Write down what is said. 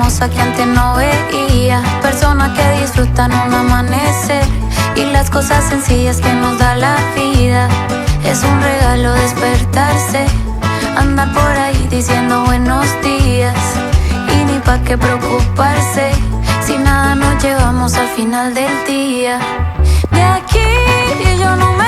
hermosa que antes no veía. Personas que disfrutan un amanecer y las cosas sencillas que nos da la vida. Es un regalo despertarse, andar por ahí diciendo buenos días. Y ni pa' qué preocuparse si nada nos llevamos al final del día. De aquí yo no